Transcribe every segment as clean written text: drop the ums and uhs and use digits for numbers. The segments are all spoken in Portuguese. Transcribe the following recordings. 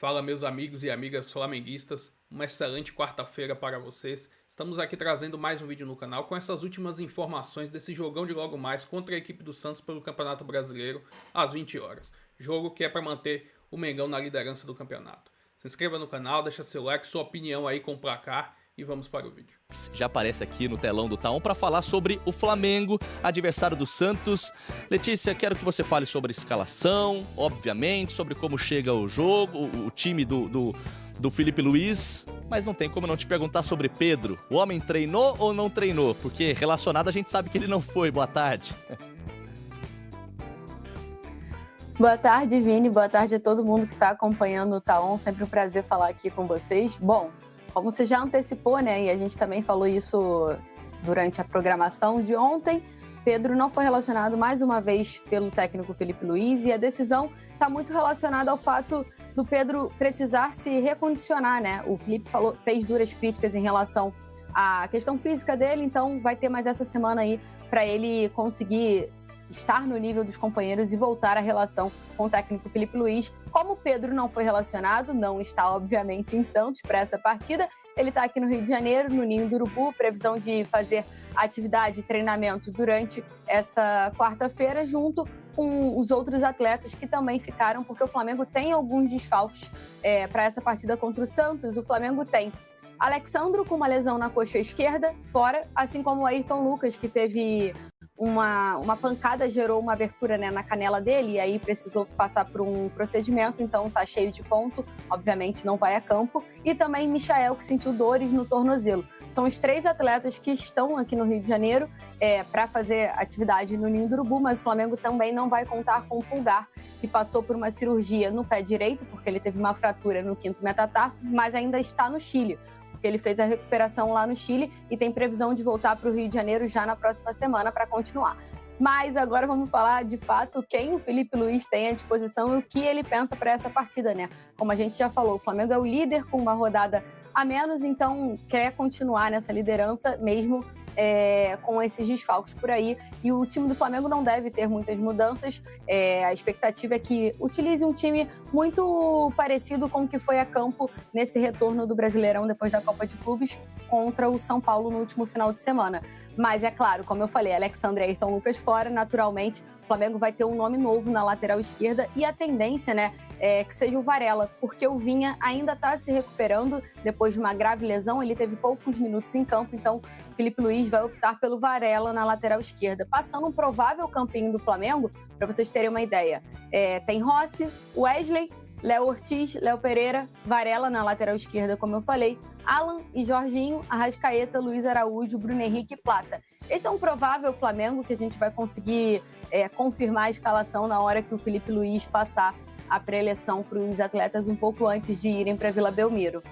Fala, meus amigos e amigas flamenguistas, uma excelente quarta-feira para vocês. Estamos aqui trazendo mais um vídeo no canal com essas últimas informações desse jogão de logo mais contra a equipe do Santos pelo Campeonato Brasileiro às 20 horas. Jogo que é para manter o Mengão na liderança do campeonato. Se inscreva no canal, deixa seu like, sua opinião aí com o placar e vamos para o vídeo. Já aparece aqui no telão do Taon para falar sobre o Flamengo, adversário do Santos. Letícia, quero que você fale sobre a escalação, obviamente, sobre como chega o jogo, o time do Felipe Luiz, mas não tem como não te perguntar sobre Pedro. O homem treinou ou não treinou? Porque relacionado a gente sabe que ele não foi. Boa tarde. Boa tarde, Vini. Boa tarde a todo mundo que está acompanhando o Taon. Sempre um prazer falar aqui com vocês. Bom, como você já antecipou, né, e a gente também falou isso durante a programação de ontem, Pedro não foi relacionado mais uma vez pelo técnico Felipe Luiz e a decisão está muito relacionada ao fato do Pedro precisar se recondicionar, né? O Felipe fez duras críticas em relação à questão física dele, então vai ter mais essa semana aí para ele conseguir estar no nível dos companheiros e voltar à relação com o técnico Felipe Luiz. Como o Pedro não foi relacionado, não está obviamente em Santos para essa partida, ele está aqui no Rio de Janeiro, no Ninho do Urubu, previsão de fazer atividade e treinamento durante essa quarta-feira, junto com os outros atletas que também ficaram, porque o Flamengo tem alguns desfalques para essa partida contra o Santos. O Flamengo tem Alexandro com uma lesão na coxa esquerda, fora, assim como o Ayrton Lucas, que teve uma pancada, gerou uma abertura, né, na canela dele, e aí precisou passar por um procedimento, então tá cheio de ponto, obviamente não vai a campo. E também Michael, que sentiu dores no tornozelo. São os 3 atletas que estão aqui no Rio de Janeiro para fazer atividade no Ninho do Urubu, mas o Flamengo também não vai contar com o Pulgar, que passou por uma cirurgia no pé direito, porque ele teve uma fratura no 5º metatarso, mas ainda está no Chile. Ele fez a recuperação lá no Chile e tem previsão de voltar para o Rio de Janeiro já na próxima semana para continuar. Mas agora vamos falar, de fato, quem o Felipe Luiz tem à disposição e o que ele pensa para essa partida, né? Como a gente já falou, o Flamengo é o líder com uma rodada a menos, então quer continuar nessa liderança mesmo com esses desfalques por aí. E o time do Flamengo não deve ter muitas mudanças. A expectativa é que utilize um time muito parecido com o que foi a campo nesse retorno do Brasileirão depois da Copa de Clubes contra o São Paulo no último final de semana. Mas é claro, como eu falei, Alexandre e Ayrton Lucas fora, naturalmente o Flamengo vai ter um nome novo na lateral esquerda e a tendência, né, é que seja o Varela, porque o Vinha ainda está se recuperando depois de uma grave lesão, ele teve poucos minutos em campo, então Felipe Luiz vai optar pelo Varela na lateral esquerda, passando um provável campinho do Flamengo, para vocês terem uma ideia. Tem Rossi, Wesley, Léo Ortiz, Léo Pereira, Varela na lateral esquerda, como eu falei, Alan e Jorginho, Arrascaeta, Luiz Araújo, Bruno Henrique e Plata. Esse é um provável Flamengo que a gente vai conseguir confirmar a escalação na hora que o Felipe Luiz passar a pré-eleção para os atletas um pouco antes de irem para Vila Belmiro.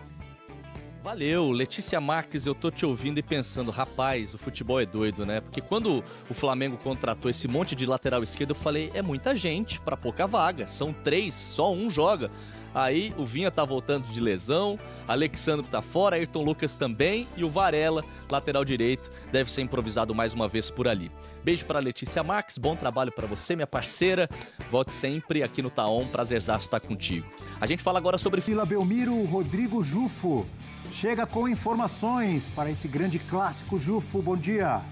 Valeu, Letícia Marques, eu tô te ouvindo e pensando, rapaz, o futebol é doido, né? Porque quando o Flamengo contratou esse monte de lateral esquerdo, eu falei, é muita gente pra pouca vaga, são 3, só um joga. Aí o Vinha tá voltando de lesão, Alexandre tá fora, Ayrton Lucas também e o Varela, lateral direito, deve ser improvisado mais uma vez por ali. Beijo pra Letícia Marques, bom trabalho pra você, minha parceira. Volte sempre aqui no Taon, prazerzaço estar contigo. A gente fala agora sobre Vila Belmiro, Rodrigo Jufo chega com informações para esse grande clássico. Jufo, bom dia.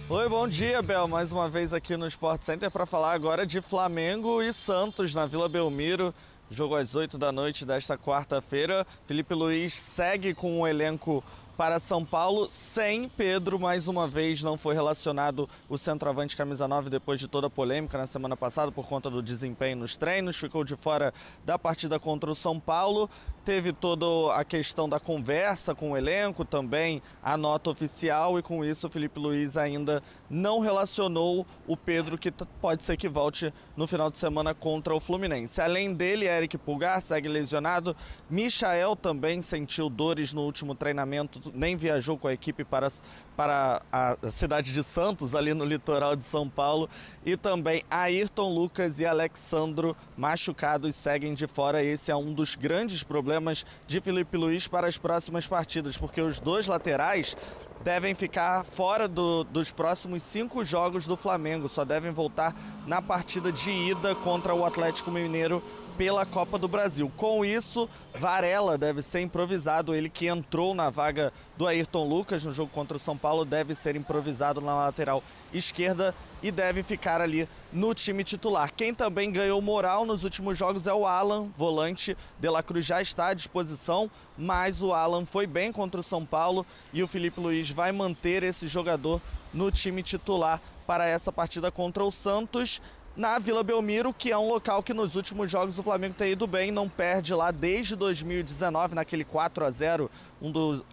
Oi, bom dia, Bel. Mais uma vez aqui no Sport Center para falar agora de Flamengo e Santos na Vila Belmiro. Jogo às 8 da noite desta quarta-feira. Felipe Luiz segue com o elenco para São Paulo, sem Pedro, mais uma vez não foi relacionado o centroavante camisa 9 depois de toda a polêmica na semana passada por conta do desempenho nos treinos, ficou de fora da partida contra o São Paulo, teve toda a questão da conversa com o elenco, também a nota oficial e com isso o Felipe Luiz ainda não relacionou o Pedro, que pode ser que volte no final de semana contra o Fluminense. Além dele, Eric Pulgar segue lesionado, Michael também sentiu dores no último treinamento nem viajou com a equipe para a cidade de Santos, ali no litoral de São Paulo. E também Ayrton Lucas e Alexandro machucados seguem de fora. Esse é um dos grandes problemas de Filipe Luís para as próximas partidas, porque os dois laterais devem ficar fora dos próximos 5 jogos do Flamengo. Só devem voltar na partida de ida contra o Atlético Mineiro pela Copa do Brasil. Com isso, Varela deve ser improvisado. Ele que entrou na vaga do Ayrton Lucas no jogo contra o São Paulo deve ser improvisado na lateral esquerda e deve ficar ali no time titular. Quem também ganhou moral nos últimos jogos é o Alan, volante. De La Cruz já está à disposição, mas o Alan foi bem contra o São Paulo e o Filipe Luís vai manter esse jogador no time titular para essa partida contra o Santos, na Vila Belmiro, que é um local que nos últimos jogos o Flamengo tem ido bem, não perde lá desde 2019, naquele 4-0,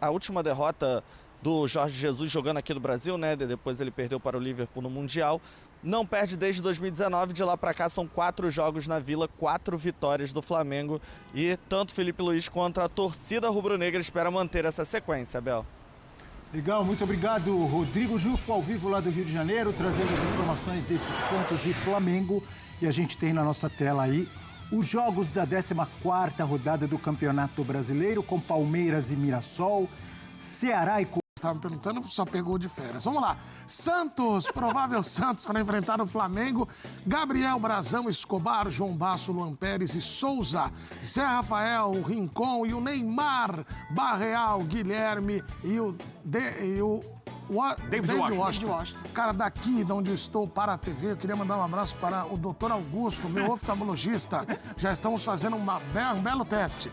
a última derrota do Jorge Jesus jogando aqui no Brasil, né? Depois ele perdeu para o Liverpool no Mundial. Não perde desde 2019, de lá para cá são 4 jogos na Vila, 4 vitórias do Flamengo. E tanto Filipe Luís quanto a torcida rubro-negra espera manter essa sequência, Abel. Legal, muito obrigado, Rodrigo Jufo, ao vivo lá do Rio de Janeiro, trazendo as informações desse Santos e Flamengo. E a gente tem na nossa tela aí os jogos da 14ª rodada do Campeonato Brasileiro, com Palmeiras e Mirassol, Ceará e... Estava me perguntando, só pegou de férias. Vamos lá. Santos, provável Santos para enfrentar o Flamengo. Gabriel, Brazão, Escobar, João Basso, Luan Pérez e Souza. Zé Rafael, Rincon e o Neymar. Barreal, Guilherme e o David Washington. Cara, daqui de onde eu estou para a TV, eu queria mandar um abraço para o Dr. Augusto, meu oftalmologista. Já estamos fazendo um belo teste.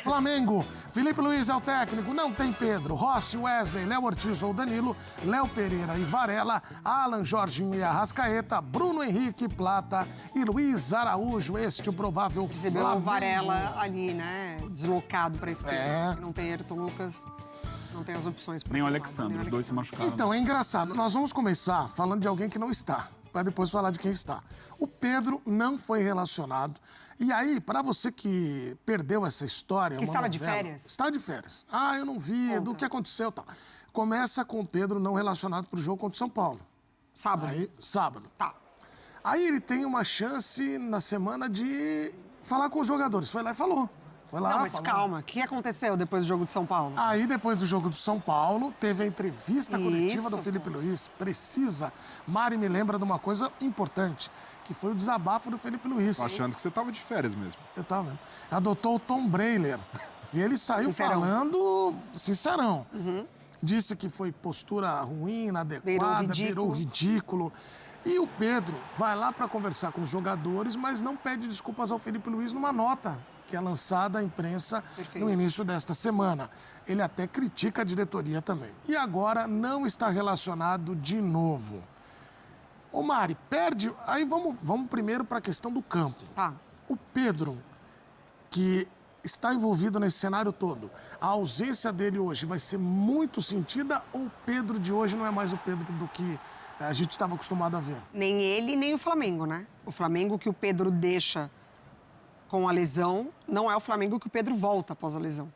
Flamengo, Filipe Luís é o técnico, não tem Pedro, Rossi, Wesley, Léo Ortiz ou Danilo, Léo Pereira e Varela, Alan, Jorginho e Arrascaeta, Bruno Henrique, Plata e Luiz Araújo, este o provável Flamengo. O Varela ali, né, deslocado para a esquerda, não tem Ayrton Lucas. Não tem as opções. Nem o Alexandre, os dois se machucaram. Então, é engraçado. Nós vamos começar falando de alguém que não está, para depois falar de quem está. O Pedro não foi relacionado. E aí, para você que perdeu essa história... Que estava de férias. Está de férias. Ah, eu não vi, do que aconteceu e tal. Começa com o Pedro não relacionado para o jogo contra o São Paulo. Sábado. Aí, sábado. Tá. Aí ele tem uma chance na semana de falar com os jogadores. Foi lá e falou. Foi lá, não, mas calma, o que aconteceu depois do jogo de São Paulo? Aí, depois do jogo do São Paulo, teve a entrevista coletiva do Filipe Luís. Precisa. Mari me lembra de uma coisa importante, que foi o desabafo do Filipe Luís. Tô achando que você tava de férias mesmo. Eu tava mesmo. Adotou o Tom Brailer. E ele saiu falando sincerão. Disse que foi postura ruim, inadequada, virou ridículo. E o Pedro vai lá para conversar com os jogadores, mas não pede desculpas ao Filipe Luís numa nota que é lançada à imprensa no início desta semana. Ele até critica a diretoria também. E agora não está relacionado de novo. Ô Mari, perde... Aí vamos primeiro para a questão do campo. Tá. O Pedro, que está envolvido nesse cenário todo, a ausência dele hoje vai ser muito sentida ou o Pedro de hoje não é mais o Pedro do que a gente estava acostumado a ver? Nem ele, nem o Flamengo, né? O Flamengo que o Pedro deixa com a lesão, não é o Flamengo que o Pedro volta após a lesão.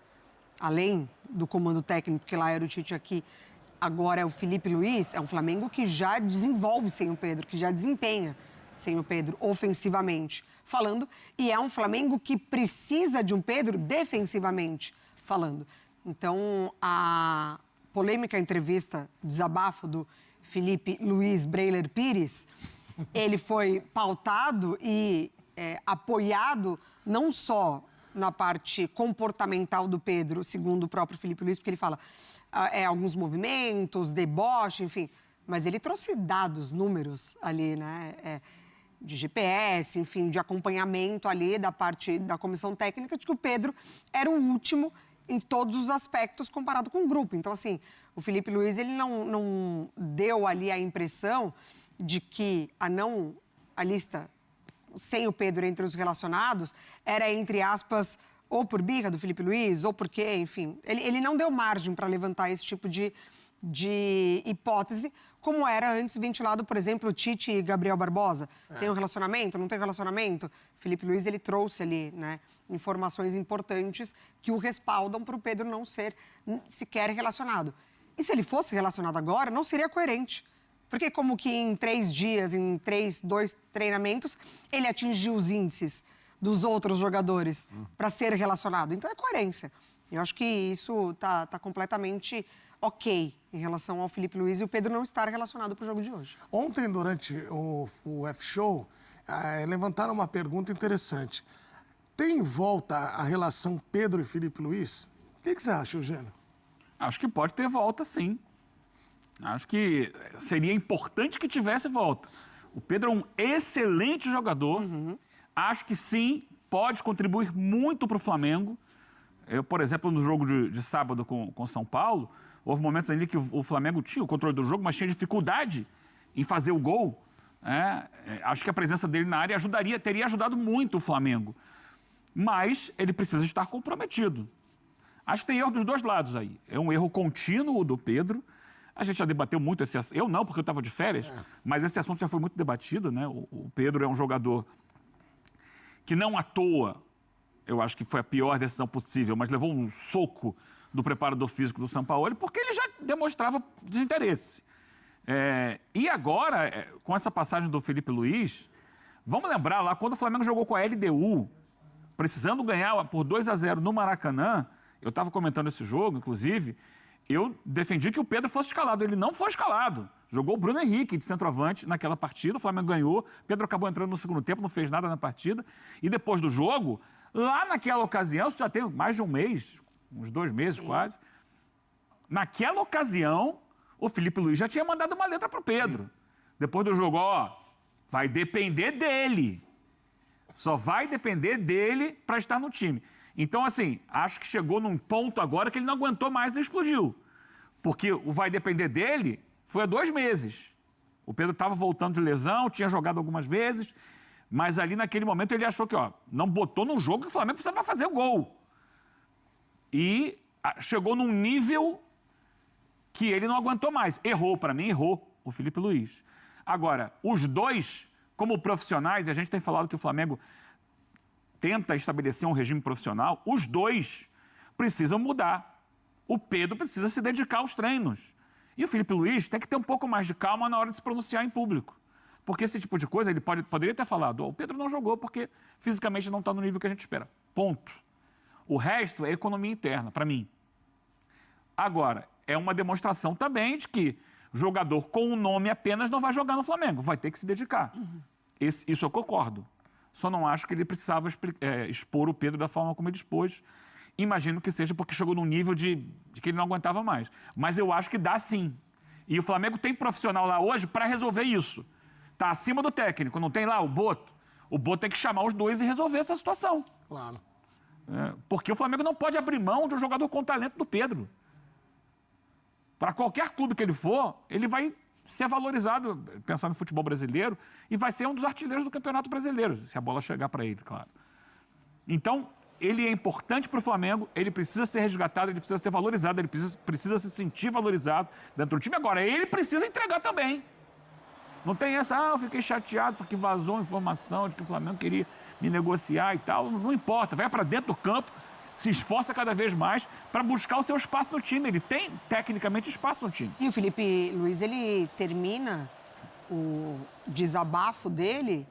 Além do comando técnico, que lá era o Tite, aqui agora é o Filipe Luís, é um Flamengo que já desenvolve sem o Pedro, que já desempenha sem o Pedro, ofensivamente falando, e é um Flamengo que precisa de um Pedro defensivamente falando. Então, a polêmica entrevista, desabafo do Filipe Luís Brailer Pires, ele foi pautado e apoiado não só na parte comportamental do Pedro, segundo o próprio Filipe Luís, porque ele fala alguns movimentos, deboche, enfim, mas ele trouxe dados, números ali, né, de GPS, enfim, de acompanhamento ali da parte da comissão técnica, de que o Pedro era o último em todos os aspectos comparado com o grupo. Então, assim, o Filipe Luís, ele não deu ali a impressão de que a lista sem o Pedro entre os relacionados, era, entre aspas, ou por birra do Filipe Luís, ou porque, enfim, ele não deu margem para levantar esse tipo de de hipótese, como era antes ventilado, por exemplo, o Tite e Gabriel Barbosa. Tem um relacionamento? Não tem relacionamento? Felipe Luiz, ele trouxe ali, né, informações importantes que o respaldam para o Pedro não ser sequer relacionado. E se ele fosse relacionado agora, não seria coerente. Porque como que em 3 dias, em 2 treinamentos, ele atingiu os índices dos outros jogadores para ser relacionado? Então é coerência. Eu acho que isso tá completamente ok em relação ao Felipe Luiz e o Pedro não estar relacionado para o jogo de hoje. Ontem, durante o F-Show, levantaram uma pergunta interessante. Tem em volta a relação Pedro e Felipe Luiz? O que você acha, Eugênio? Acho que pode ter volta, sim. Acho que seria importante que tivesse volta. O Pedro é um excelente jogador. Acho que sim, pode contribuir muito para o Flamengo. Eu, por exemplo, no jogo de sábado com São Paulo, houve momentos ali que o Flamengo tinha o controle do jogo, mas tinha dificuldade em fazer o gol. Acho que a presença dele na área teria ajudado muito o Flamengo. Mas ele precisa estar comprometido. Acho que tem erro dos dois lados aí. É um erro contínuo do Pedro. A gente já debateu muito esse assunto. Eu não, porque eu estava de férias, mas esse assunto já foi muito debatido, né? O Pedro é um jogador que não à toa, eu acho que foi a pior decisão possível, mas levou um soco do preparador físico do Sampaoli, porque ele já demonstrava desinteresse. E agora, com essa passagem do Felipe Luiz, vamos lembrar lá, quando o Flamengo jogou com a LDU, precisando ganhar por 2-0 no Maracanã, eu estava comentando esse jogo, inclusive, eu defendi que o Pedro fosse escalado. Ele não foi escalado. Jogou o Bruno Henrique de centroavante naquela partida, o Flamengo ganhou, Pedro acabou entrando no segundo tempo, não fez nada na partida, e depois do jogo, lá naquela ocasião, isso já tem mais de um mês, uns 2 meses quase, naquela ocasião, o Felipe Luiz já tinha mandado uma letra para o Pedro. Depois do jogo, vai depender dele. Só vai depender dele para estar no time. Então, assim, acho que chegou num ponto agora que ele não aguentou mais e explodiu. Porque o vai depender dele foi há 2 meses. O Pedro estava voltando de lesão, tinha jogado algumas vezes, mas ali naquele momento ele achou que, não botou no jogo que o Flamengo precisava fazer o gol. E chegou num nível que ele não aguentou mais. Errou, para mim, errou o Felipe Luiz. Agora, os dois, como profissionais, e a gente tem falado que o Flamengo tenta estabelecer um regime profissional, os dois precisam mudar. O Pedro precisa se dedicar aos treinos. E o Felipe Luiz tem que ter um pouco mais de calma na hora de se pronunciar em público. Porque esse tipo de coisa, ele poderia ter falado, o Pedro não jogou porque fisicamente não está no nível que a gente espera. Ponto. O resto é economia interna, para mim. Agora, é uma demonstração também de que jogador com um nome apenas não vai jogar no Flamengo, vai ter que se dedicar. Isso eu concordo. Só não acho que ele precisava expor o Pedro da forma como ele expôs. Imagino que seja porque chegou num nível de que ele não aguentava mais. Mas eu acho que dá sim. E o Flamengo tem profissional lá hoje para resolver isso. Está acima do técnico, não tem lá o Boto. O Boto tem que chamar os dois e resolver essa situação. Claro. Porque o Flamengo não pode abrir mão de um jogador com talento do Pedro. Para qualquer clube que ele for, ele vai ser valorizado, pensando no futebol brasileiro, e vai ser um dos artilheiros do Campeonato Brasileiro, se a bola chegar para ele, claro. Então, ele é importante para o Flamengo, ele precisa ser resgatado, ele precisa ser valorizado, ele precisa se sentir valorizado dentro do time. Agora, ele precisa entregar também. Não tem essa, eu fiquei chateado porque vazou informação de que o Flamengo queria me negociar e tal. Não importa, vai para dentro do campo, se esforça cada vez mais para buscar o seu espaço no time. Ele tem, tecnicamente, espaço no time. E o Felipe Luiz, ele termina o desabafo dele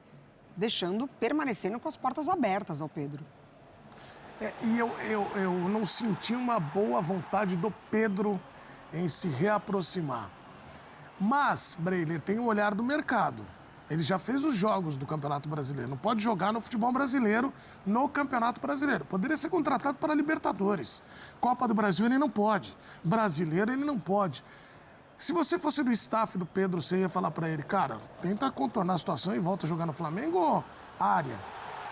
permanecendo com as portas abertas ao Pedro. E eu não senti uma boa vontade do Pedro em se reaproximar. Mas, Breiler, tem o olhar do mercado. Ele já fez os jogos do Campeonato Brasileiro. Não pode jogar no futebol brasileiro, no Campeonato Brasileiro. Poderia ser contratado para Libertadores. Copa do Brasil ele não pode. Brasileiro ele não pode. Se você fosse do staff do Pedro, você ia falar para ele, cara, tenta contornar a situação e volta a jogar no Flamengo ou área?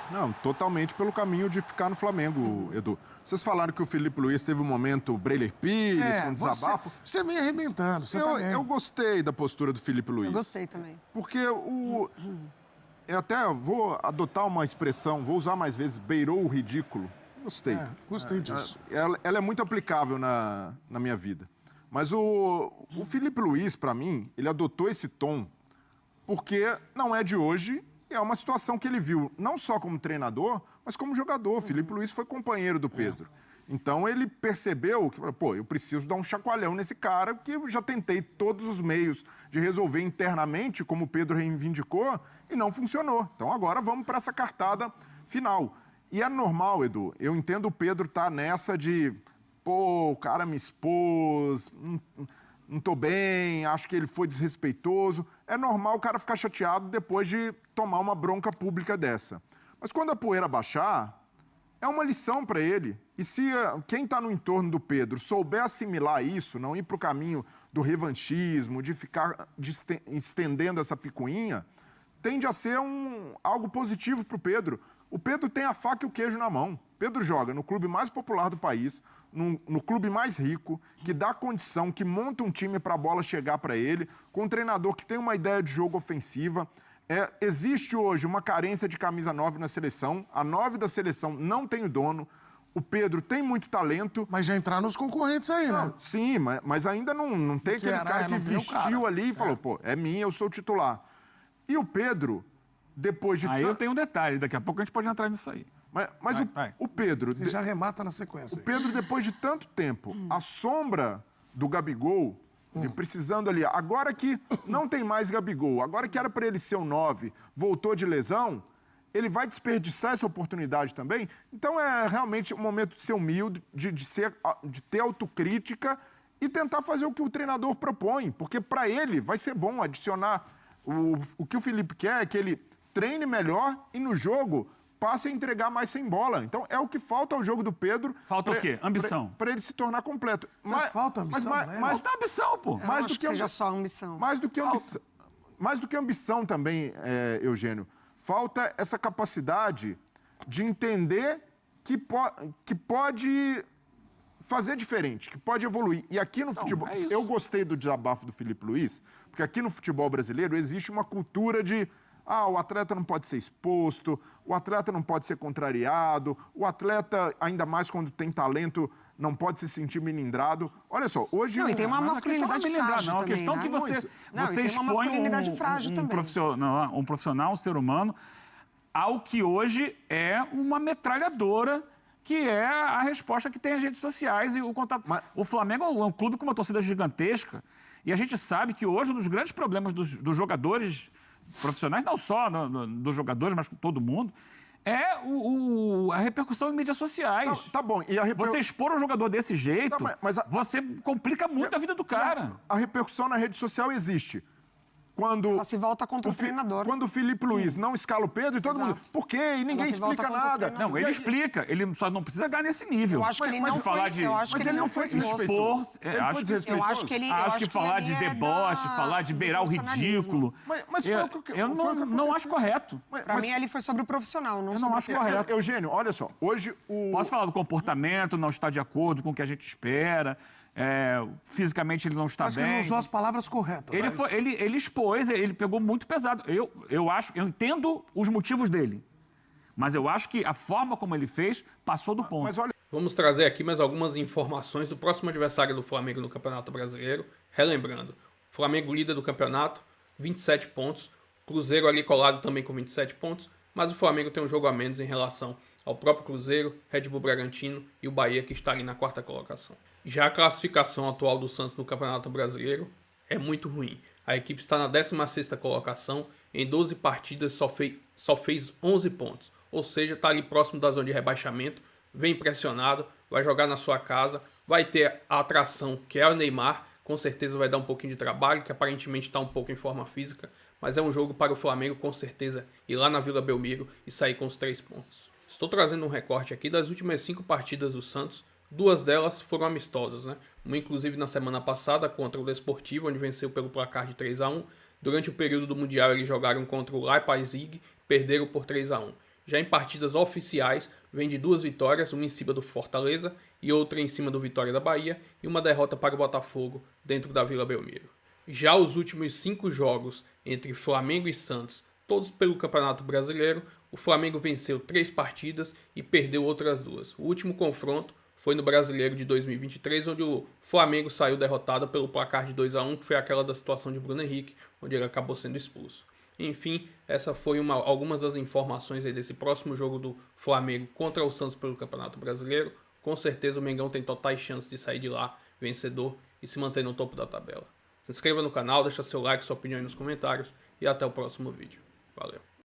Não, totalmente pelo caminho de ficar no Flamengo, Edu. Vocês falaram que o Felipe Luiz teve um momento Breiler Pires, um desabafo. Você vem arrebentando, eu gostei da postura do Felipe Luiz. Eu gostei também. Porque eu até vou adotar uma expressão, vou usar mais vezes, beirou o ridículo. Gostei. Gostei disso. Ela é muito aplicável na minha vida. Mas o Filipe Luís, para mim, ele adotou esse tom porque não é de hoje, é uma situação que ele viu não só como treinador, mas como jogador. O Filipe Luís foi companheiro do Pedro. Então ele percebeu que, pô, eu preciso dar um chacoalhão nesse cara, que eu já tentei todos os meios de resolver internamente, como o Pedro reivindicou, e não funcionou. Então agora vamos para essa cartada final. E é normal, Edu, eu entendo o Pedro estar nessa de, pô, o cara me expôs, não tô bem, acho que ele foi desrespeitoso. É normal o cara ficar chateado depois de tomar uma bronca pública dessa. Mas quando a poeira baixar, é uma lição para ele. E se quem está no entorno do Pedro souber assimilar isso, não ir para o caminho do revanchismo, de ficar estendendo essa picuinha, tende a ser algo positivo para o Pedro. O Pedro tem a faca e o queijo na mão. Pedro joga no clube mais popular do país, no clube mais rico, que dá condição, que monta um time para a bola chegar para ele, com um treinador que tem uma ideia de jogo ofensiva. Existe hoje uma carência de camisa 9 na seleção. A 9 da seleção não tem o dono. O Pedro tem muito talento. Mas já entraram nos concorrentes aí, né? Sim, mas ainda não tem aquele cara que vestiu ali e falou, pô, é minha, eu sou o titular. E o Pedro, depois de... Aí eu tenho um detalhe, daqui a pouco a gente pode entrar nisso aí. Mas o Pedro... Você já remata na sequência. O Pedro, depois de tanto tempo, a sombra do Gabigol, precisando ali... Agora que não tem mais Gabigol, agora que era para ele ser o 9, voltou de lesão, ele vai desperdiçar essa oportunidade também. Então é realmente um momento de ser humilde, de ter autocrítica e tentar fazer o que o treinador propõe. Porque para ele vai ser bom adicionar... O que o Felipe quer é que ele treine melhor e no jogo passe a entregar mais sem bola. Então, é o que falta ao jogo do Pedro. Falta o quê? Ambição. Para ele se tornar completo. Falta ambição, né? Falta ambição, pô. Mais do que seja só ambição. Mais do que ambição também, Eugênio. Falta essa capacidade de entender que pode fazer diferente, que pode evoluir. E aqui no futebol... Eu gostei do desabafo do Filipe Luís, porque aqui no futebol brasileiro existe uma cultura de... o atleta não pode ser exposto, o atleta não pode ser contrariado, o atleta, ainda mais quando tem talento, não pode se sentir melindrado. Olha só, hoje... Não, e tem uma masculinidade frágil também, a questão né? que você expõe um profissional, um ser humano, ao que hoje é uma metralhadora, que é a resposta que tem as redes sociais e o contato. O Flamengo é um clube com uma torcida gigantesca, e a gente sabe que hoje um dos grandes problemas dos jogadores profissionais, não só dos jogadores, mas com todo mundo, é a repercussão em mídias sociais. Tá bom. Você expor um jogador desse jeito, você complica muito a vida do cara. A repercussão na rede social existe. Quando ela se volta contra o treinador. Quando o Filipe Luís não escala o Pedro, e todo mundo... Por quê? E ninguém explica nada. Não, ele explica. Ele só não precisa ganhar nesse nível. Eu acho que ele não foi... Mas ele não foi expor. Acho que falar de deboche, falar de beirar o ridículo... Mas foi o que eu não acho correto. Pra mim, ele foi sobre o profissional, não sobre o acho correto. Eugênio, olha só. Hoje o... Posso falar do comportamento, não está de acordo com o que a gente espera... fisicamente ele não está bem. Acho que ele não usou as palavras corretas. Ele expôs, ele pegou muito pesado. Eu entendo os motivos dele, mas eu acho que a forma como ele fez passou do ponto. Mas olha... Vamos trazer aqui mais algumas informações do próximo adversário do Flamengo no Campeonato Brasileiro. Relembrando, Flamengo líder do campeonato, 27 pontos. Cruzeiro ali colado também com 27 pontos. Mas o Flamengo tem um jogo a menos em relação ao próprio Cruzeiro, Red Bull Bragantino e o Bahia, que está ali na 4ª colocação. Já a classificação atual do Santos no Campeonato Brasileiro é muito ruim. A equipe está na 16ª colocação, em 12 partidas só fez 11 pontos. Ou seja, está ali próximo da zona de rebaixamento, vem pressionado, vai jogar na sua casa, vai ter a atração que é o Neymar, com certeza vai dar um pouquinho de trabalho, que aparentemente está um pouco em forma física, mas é um jogo para o Flamengo com certeza ir lá na Vila Belmiro e sair com os 3 pontos. Estou trazendo um recorte aqui das últimas 5 partidas do Santos. 2 delas foram amistosas, né? Uma inclusive na semana passada contra o Desportivo, onde venceu pelo placar de 3-1. Durante o período do Mundial eles jogaram contra o Leipzig, perderam por 3-1. Já em partidas oficiais, vem de 2 vitórias, uma em cima do Fortaleza e outra em cima do Vitória da Bahia, e uma derrota para o Botafogo dentro da Vila Belmiro. Já os últimos 5 jogos entre Flamengo e Santos, todos pelo Campeonato Brasileiro, o Flamengo venceu 3 partidas e perdeu outras 2. O último confronto foi no Brasileiro de 2023, onde o Flamengo saiu derrotado pelo placar de 2-1, que foi aquela da situação de Bruno Henrique, onde ele acabou sendo expulso. Enfim, essa foi algumas das informações aí desse próximo jogo do Flamengo contra o Santos pelo Campeonato Brasileiro. Com certeza o Mengão tem totais chances de sair de lá vencedor e se manter no topo da tabela. Se inscreva no canal, deixa seu like, sua opinião aí nos comentários e até o próximo vídeo. Valeu!